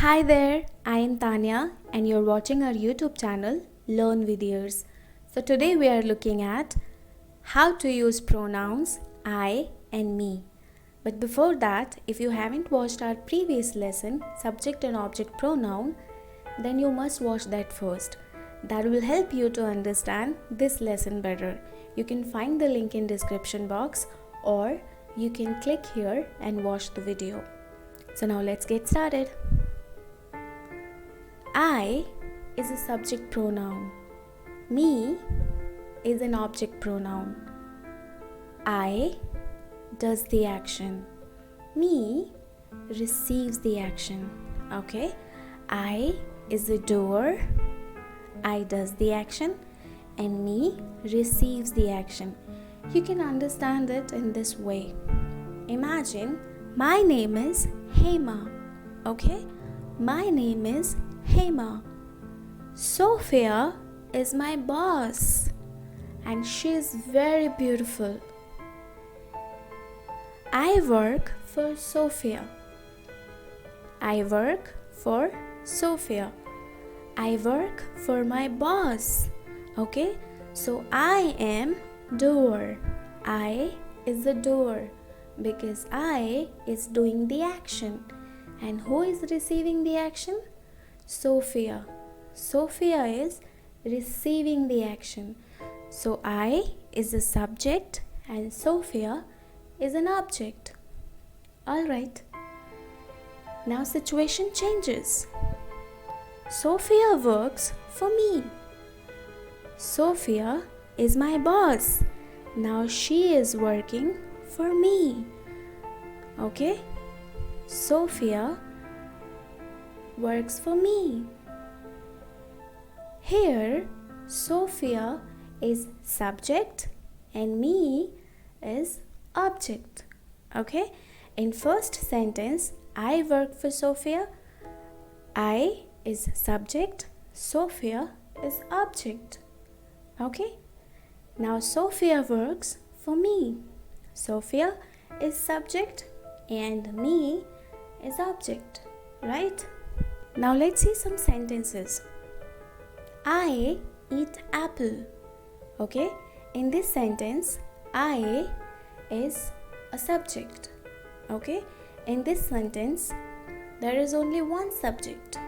Hi there, I am Tanya and you're watching our YouTube channel Learn with Ears. So today we are looking at how to use pronouns I and me. But before that, if you haven't watched our previous lesson, subject and object pronoun, then you must watch that first. That will help you to understand this lesson better. You can find the link in description box or you can click here and watch the video. So now let's get started. I is a subject pronoun. Me is an object pronoun. I does the action. Me receives the action. Okay? I is the doer. I does the action and me receives the action. You can understand it in this way. Imagine my name is Hema. Okay? My name is Hema. Sophia is my boss and she is very beautiful. I work for Sophia. I work for Sophia. I work for my boss. Okay? So I am doer. I is the doer because I is doing the action. And who is receiving the action? Sophia. Sophia is receiving the action. So I is the subject and Sophia is an object. Alright. Now situation changes. Sophia works for me. Sophia is my boss. Now she is working for me. Okay? Sophia works for me. Here, Sophia is subject and me is object. Okay? In first sentence, I work for Sophia. I is subject. Sophia is object. Okay? Now Sophia works for me. Sophia is subject and me is object. Right? Now let's see some sentences. I eat apple. Okay? In this sentence, I is a subject. Okay? In this sentence, there is only one subject.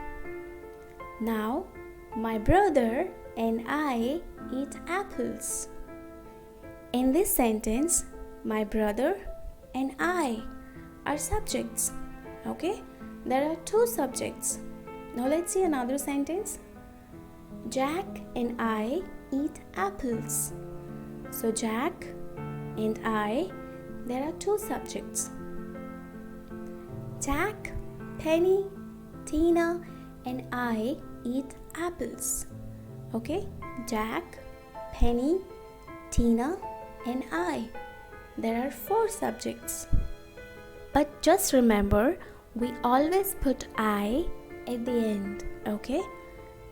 Now, my brother and I eat apples. In this sentence, my brother and I are subjects. Okay? There are two subjects. Now let's see another sentence. Jack and I eat apples. So Jack and I, there are two subjects. Jack, Penny, Tina and I eat apples. Okay? Jack, Penny, Tina and I. There are four subjects. But just remember, we always put I at the end. Okay?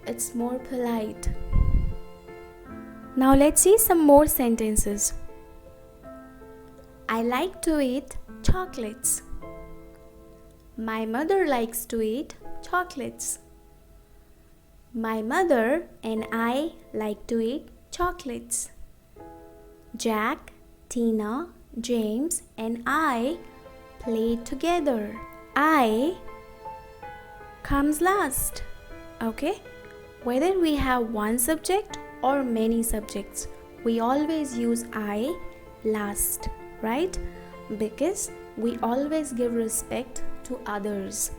It's more polite. Now let's see some more sentences. I like to eat chocolates. My mother likes to eat chocolates. My mother and I like to eat chocolates. Jack, Tina, James and I play together. I comes last. Okay? Whether we have one subject or many subjects, we always use I last, right? Because we always give respect to others.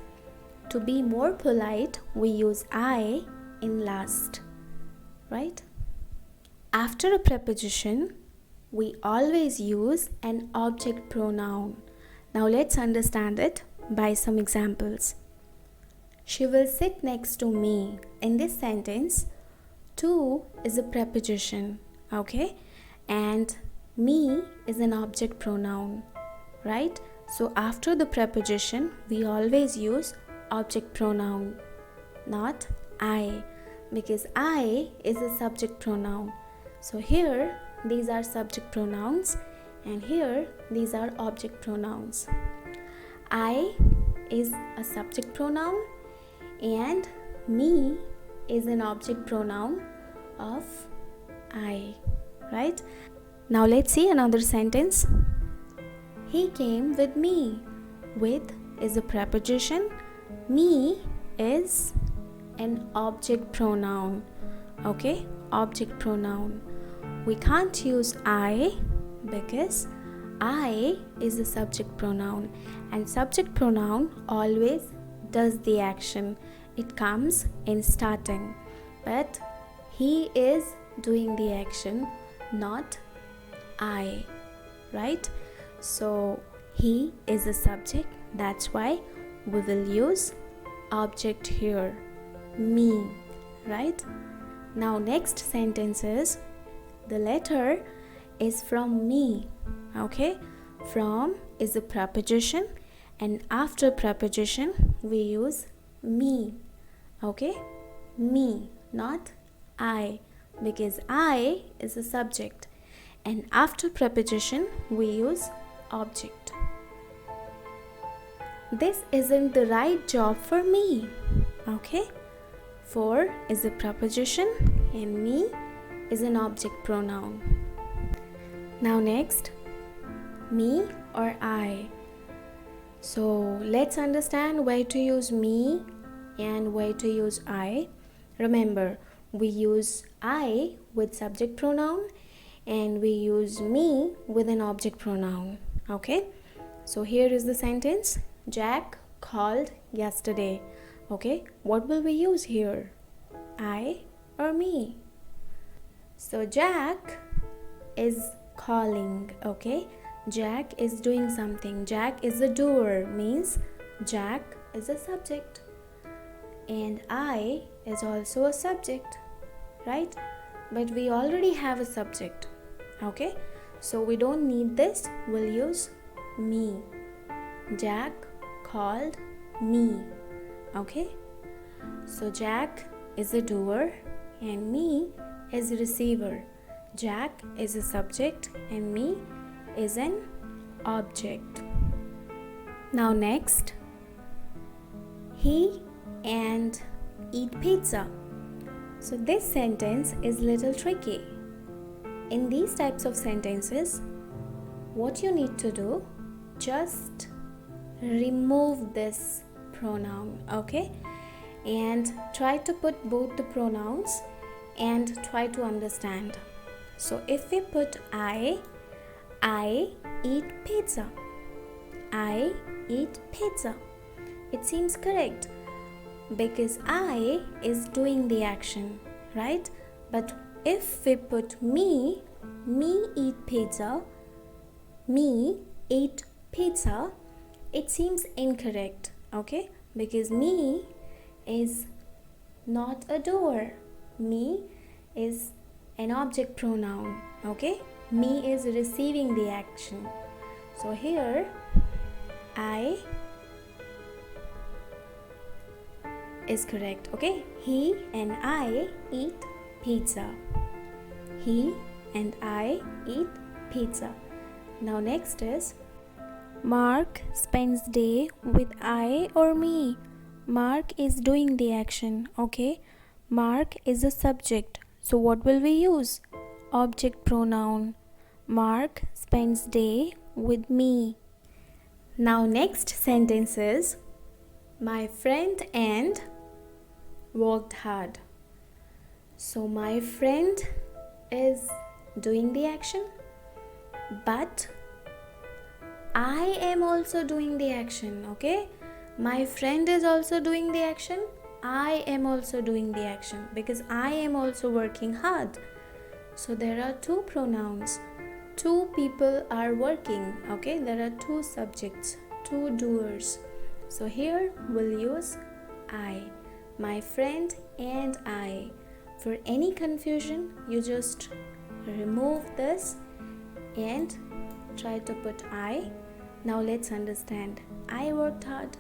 To be more polite, we use I in last, right? After a preposition, we always use an object pronoun. Now let's understand it by some examples. She will sit next to me. In this sentence, to is a preposition, okay? And me is an object pronoun, right? So after the preposition, we always use object pronoun, not I, because I is a subject pronoun. So here, these are subject pronouns and here, these are object pronouns. I is a subject pronoun and me is an object pronoun of I, right? Now let's see another sentence. He came with me. With is a preposition. Me is an object pronoun. Okay, object pronoun. We can't use I because I is a subject pronoun, and subject pronoun always does the action. It comes in starting, but he is doing the action, not I, right? So he is a subject, that's why we will use object here, me, right? Now next sentence is, the letter is from me. Okay, from is a preposition, and after preposition we use me. Okay, me, not I, because I is a subject, and after preposition we use object. This isn't the right job for me. Okay, for is a preposition and me is an object pronoun. Now next, me or I. So let's understand where to use me and where to use I. Remember, we use I with subject pronoun and we use me with an object pronoun. Okay, so here is the sentence. Jack called yesterday. Okay, what will we use here? I or me? So Jack is calling. Okay, Jack is doing something. Jack is a doer, means Jack is a subject, and I is also a subject, right? But we already have a subject. Okay, so we don't need this. We'll use me. Jack called me. Okay, so Jack is a doer and me is a receiver. Jack is a subject and me is an object. Now next, he and eat pizza. So this sentence is little tricky. In these types of sentences, what you need to do, just remove this pronoun, okay? And try to put both the pronouns and try to understand. So if we put I eat pizza. I eat pizza. It seems correct because I is doing the action, right? But if we put me eat pizza, me eat pizza, it seems incorrect, okay? Because me is not a doer. Me is an object pronoun, okay? Me is receiving the action. So here, I is correct, okay? He and I eat pizza. He and I eat pizza. Now next is, Mark spends day with I or me. Mark is doing the action, okay? Mark is a subject. So what will we use? Object pronoun. Mark spends day with me. Now next sentence is, my friend and worked hard. So my friend is doing the action, but I am also doing the action, okay? My friend is also doing the action. I am also doing the action because I am also working hard. So there are two pronouns. Two people are working, okay? There are two subjects, two doers. So here we'll use I, my friend and I. For any confusion, you just remove this and try to put I. Now let's understand. I worked hard,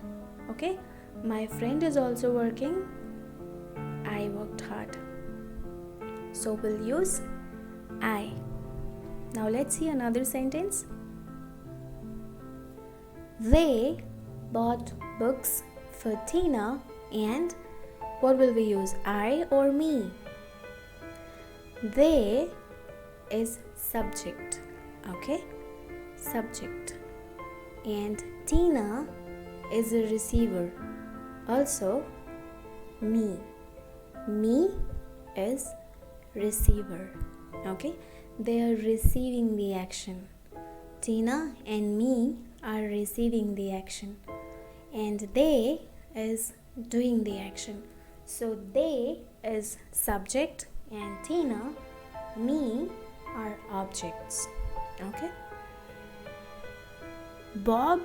okay? My friend is also working. I worked hard. So we'll use I. Now let's see another sentence. They bought books for Tina and What will we use? I or me? They is subject. Okay? Subject. And Tina is a receiver. Also, me. Me is receiver. Okay? They are receiving the action. Tina and me are receiving the action. And they is doing the action. So they is subject and Tina, me are objects. Okay? Bob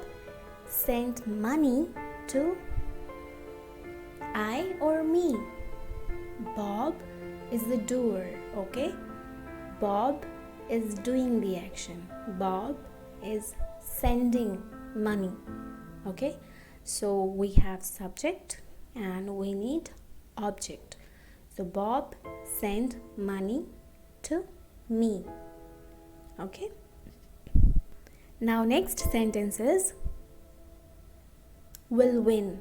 sent money to I or me? Bob is the doer. Okay? Bob is doing the action. Bob is sending money. Okay? So we have subject and we need object. So Bob sent money to me. Okay? Now next sentence is will win.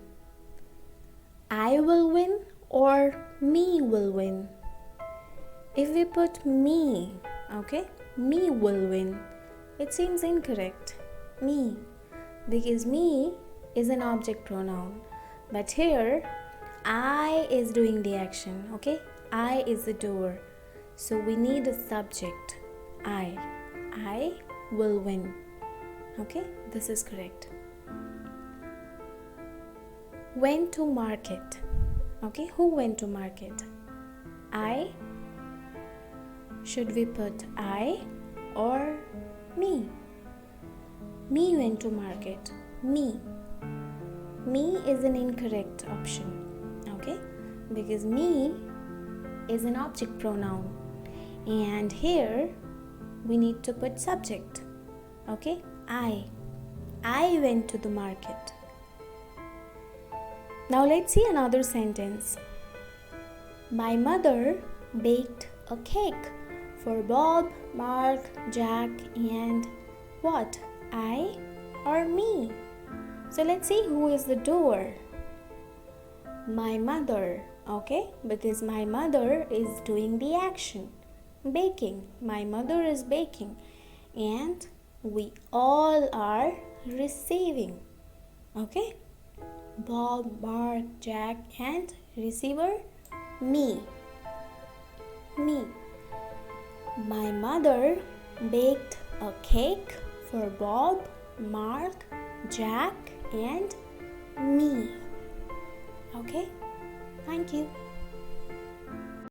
I will win or me will win. If we put me, okay, me will win, it seems incorrect. Me, because me is an object pronoun, but here I is doing the action. Okay, I is the doer, so we need a subject. I will win. Okay, this is correct. Went to market. Okay, who went to market? I. Should we put I or me? Me went to market. Me. Me is an incorrect option. Okay, because me is an object pronoun, and here we need to put subject. Okay, I went to the market. Now let's see another sentence. My mother baked a cake for Bob, Mark, Jack, and what? I or me? So let's see who is the doer. My mother. Okay, because my mother is doing the action. Baking. My mother is baking. And we all are receiving. Okay? Bob, Mark, Jack, and receiver, me. Me. My mother baked a cake for Bob, Mark, Jack, and me. Okay? Thank you.